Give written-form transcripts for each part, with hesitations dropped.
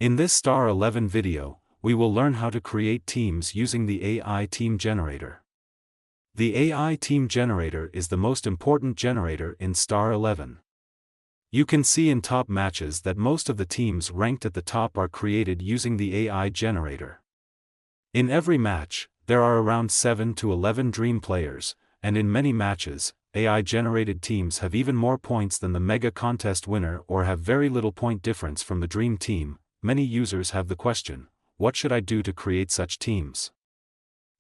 In this STAR11 video, we will learn how to create teams using the AI Team Generator. The AI Team Generator is the most important generator in STAR11. You can see in top matches that most of the teams ranked at the top are created using the AI generator. In every match, there are around 7 to 11 dream players, and in many matches, AI-generated teams have even more points than the mega contest winner or have very little point difference from the dream team. Many users have the question, what should I do to create such teams?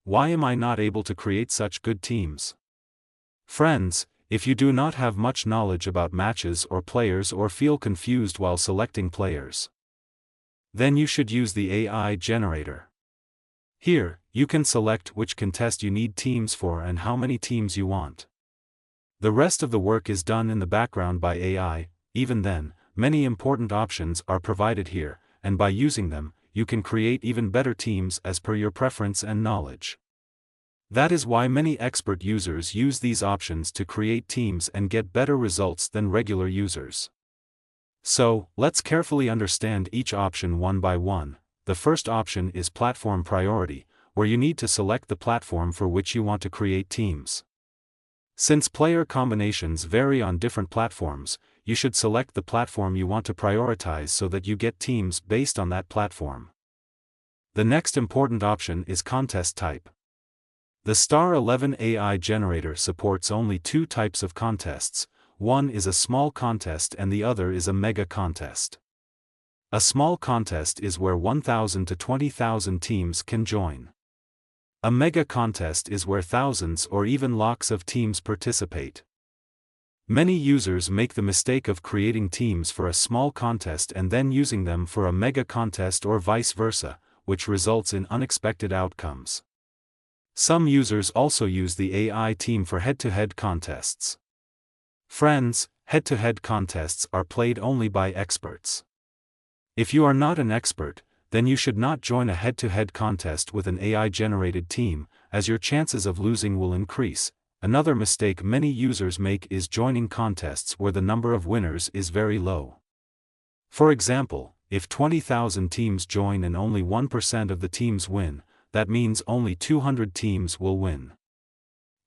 Why am I not able to create such good teams? Friends, if you do not have much knowledge about matches or players or feel confused while selecting players, then you should use the AI generator. Here, you can select which contest you need teams for and how many teams you want. The rest of the work is done in the background by AI. Even then, many important options are provided here, and by using them, you can create even better teams as per your preference and knowledge. That is why many expert users use these options to create teams and get better results than regular users. So, let's carefully understand each option one by one. The first option is platform priority, where you need to select the platform for which you want to create teams. Since player combinations vary on different platforms, you should select the platform you want to prioritize so that you get teams based on that platform. The next important option is contest type. The STAR11 AI generator supports only two types of contests. One is a small contest and the other is a mega contest. A small contest is where 1,000 to 20,000 teams can join. A mega contest is where thousands or even lakhs of teams participate. Many users make the mistake of creating teams for a small contest and then using them for a mega contest or vice versa, which results in unexpected outcomes. Some users also use the AI team for head-to-head contests. Friends, head-to-head contests are played only by experts. If you are not an expert, then you should not join a head-to-head contest with an AI-generated team, as your chances of losing will increase. Another mistake many users make is joining contests where the number of winners is very low. For example, if 20,000 teams join and only 1% of the teams win, that means only 200 teams will win.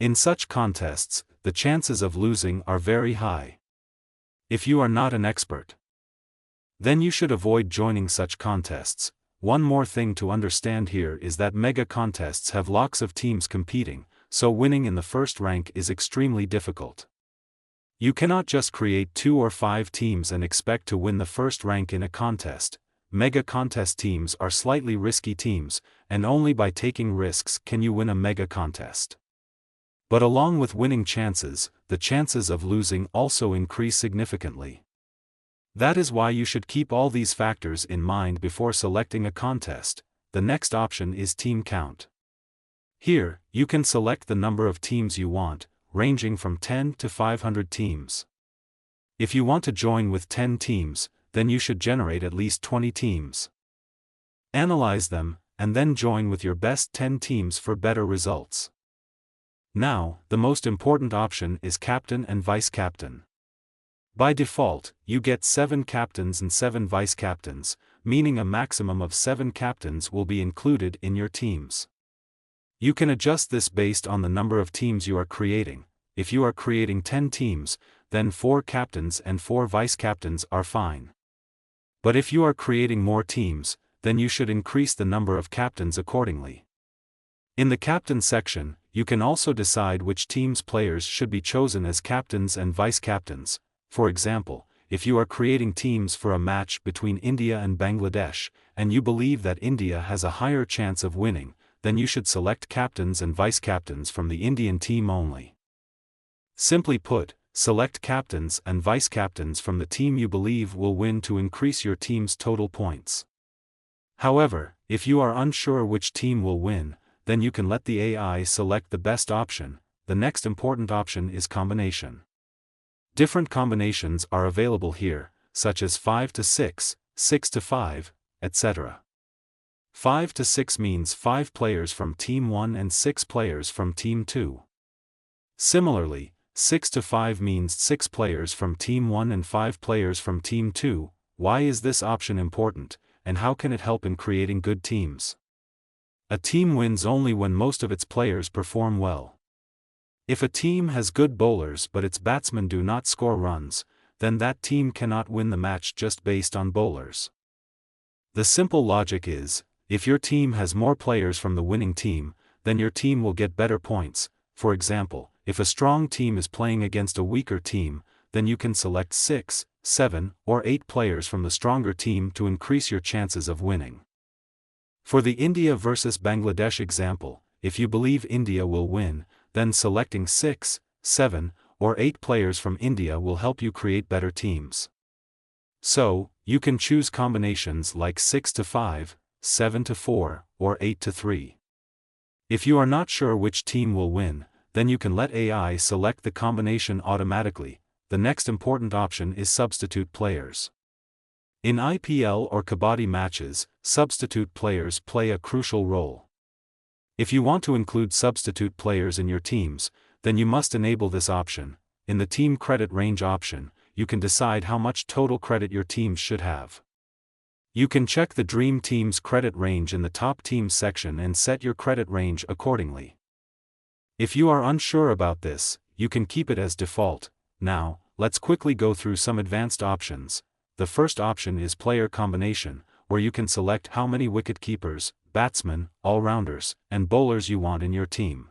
In such contests, the chances of losing are very high. If you are not an expert, then you should avoid joining such contests. One more thing to understand here is that mega contests have lots of teams competing, so winning in the first rank is extremely difficult. You cannot just create 2 or 5 teams and expect to win the first rank in a contest. Mega contest teams are slightly risky teams, and only by taking risks can you win a mega contest. But along with winning chances, the chances of losing also increase significantly. That is why you should keep all these factors in mind before selecting a contest. The next option is team count. Here, you can select the number of teams you want, ranging from 10 to 500 teams. If you want to join with 10 teams, then you should generate at least 20 teams. Analyze them, and then join with your best 10 teams for better results. Now, the most important option is captain and vice-captain. By default, you get 7 captains and 7 vice-captains, meaning a maximum of 7 captains will be included in your teams. You can adjust this based on the number of teams you are creating. If you are creating 10 teams, then 4 captains and 4 vice-captains are fine. But if you are creating more teams, then you should increase the number of captains accordingly. In the captain section, you can also decide which team's players should be chosen as captains and vice-captains. For example, if you are creating teams for a match between India and Bangladesh, and you believe that India has a higher chance of winning, then you should select captains and vice-captains from the Indian team only. Simply put, select captains and vice-captains from the team you believe will win to increase your team's total points. However, if you are unsure which team will win, then you can let the AI select the best option. The next important option is combination. Different combinations are available here, such as 5 to 6, 6 to 5, etc. 5 to 6 means 5 players from Team 1 and 6 players from Team 2. Similarly, 6 to 5 means 6 players from Team 1 and 5 players from Team 2. Why is this option important? and how can it help in creating good teams? A team wins only when most of its players perform well. If a team has good bowlers but its batsmen do not score runs, then that team cannot win the match just based on bowlers. The simple logic is, if your team has more players from the winning team, then your team will get better points. For example, if a strong team is playing against a weaker team, then you can select 6, 7, or 8 players from the stronger team to increase your chances of winning. For the India versus Bangladesh example, if you believe India will win, then selecting 6, 7, or 8 players from India will help you create better teams. So, you can choose combinations like 6 to 5, 7 to 4, or 8 to 3. If you are not sure which team will win, then you can let AI select the combination automatically. The next important option is substitute players. In IPL or kabaddi matches, substitute players play a crucial role. If you want to include substitute players in your teams, then you must enable this option. In the team credit range option, you can decide how much total credit your teams should have. You can check the Dream Team's credit range in the Top Teams section and set your credit range accordingly. If you are unsure about this, you can keep it as default. Now, let's quickly go through some advanced options. The first option is player combination, where you can select how many wicket-keepers, batsmen, all-rounders, and bowlers you want in your team.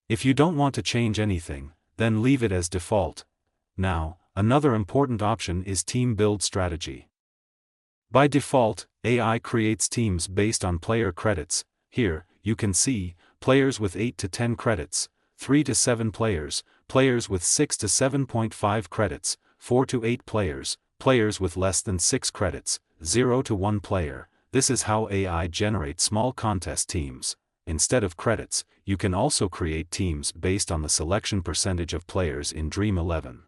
If you don't want to change anything, then leave it as default. Now, another important option is team build strategy. By default, AI creates teams based on player credits. Here, you can see, players with 8 to 10 credits, 3 to 7 players, players with 6 to 7.5 credits, 4 to 8 players, players with less than 6 credits, 0 to 1 player. This is how AI generates small contest teams. Instead of credits, you can also create teams based on the selection percentage of players in Dream 11.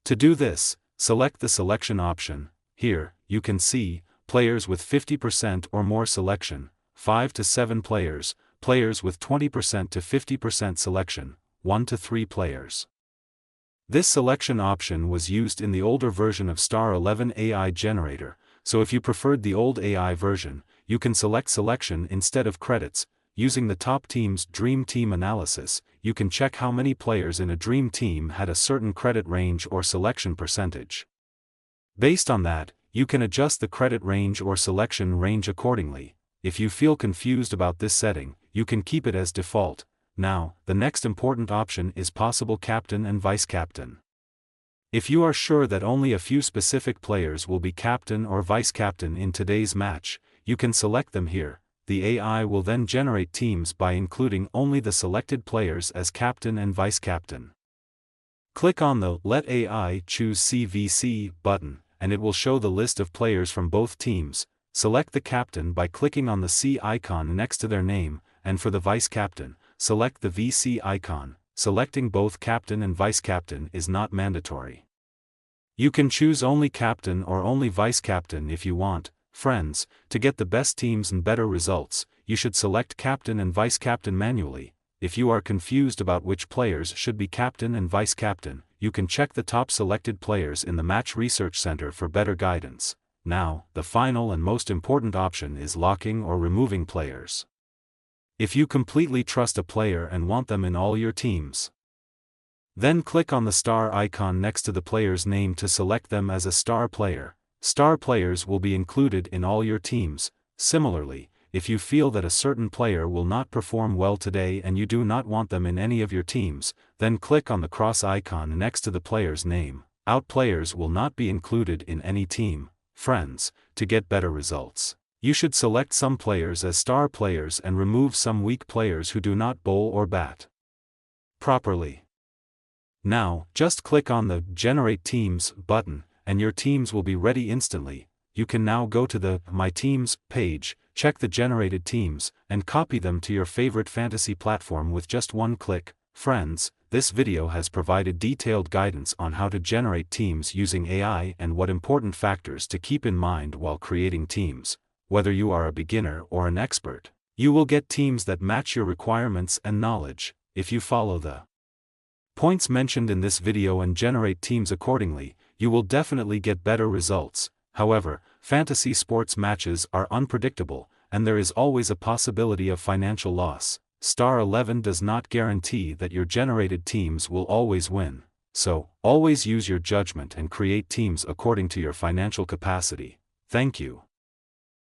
To do this, select the selection option. Here, you can see, players with 50% or more selection, 5 to 7 players, players with 20% to 50% selection, 1 to 3 players. This selection option was used in the older version of STAR11 AI Generator, so if you preferred the old AI version, you can select selection instead of credits. Using the Top Team's Dream Team analysis, you can check how many players in a Dream Team had a certain credit range or selection percentage. Based on that, you can adjust the credit range or selection range accordingly. If you feel confused about this setting, you can keep it as default. Now, the next important option is possible captain and vice-captain. If you are sure that only a few specific players will be captain or vice-captain in today's match, you can select them here. The AI will then generate teams by including only the selected players as captain and vice-captain. Click on the Let AI Choose CVC button, and it will show the list of players from both teams. Select the captain by clicking on the C icon next to their name, and for the vice-captain, select the VC icon. Selecting both captain and vice-captain is not mandatory. You can choose only captain or only vice-captain if you want. Friends, to get the best teams and better results, you should select captain and vice-captain manually. If you are confused about which players should be captain and vice-captain, you can check the top selected players in the Match Research Center for better guidance. Now, the final and most important option is locking or removing players. If you completely trust a player and want them in all your teams, then click on the star icon next to the player's name to select them as a star player. Star players will be included in all your teams. Similarly, if you feel that a certain player will not perform well today and you do not want them in any of your teams, then click on the cross icon next to the player's name. Out players will not be included in any team. Friends, to get better results, you should select some players as star players and remove some weak players who do not bowl or bat properly. Now, just click on the Generate Teams button, and your teams will be ready instantly. You can now go to the My Teams page, check the generated teams, and copy them to your favorite fantasy platform with just one click. Friends, this video has provided detailed guidance on how to generate teams using AI and what important factors to keep in mind while creating teams. Whether you are a beginner or an expert, you will get teams that match your requirements and knowledge. If you follow the points mentioned in this video and generate teams accordingly, you will definitely get better results. However, Fantasy sports matches are unpredictable, and there is always a possibility of financial loss. STAR11 does not guarantee that your generated teams will always win, so always use your judgment and create teams according to your financial capacity. Thank you.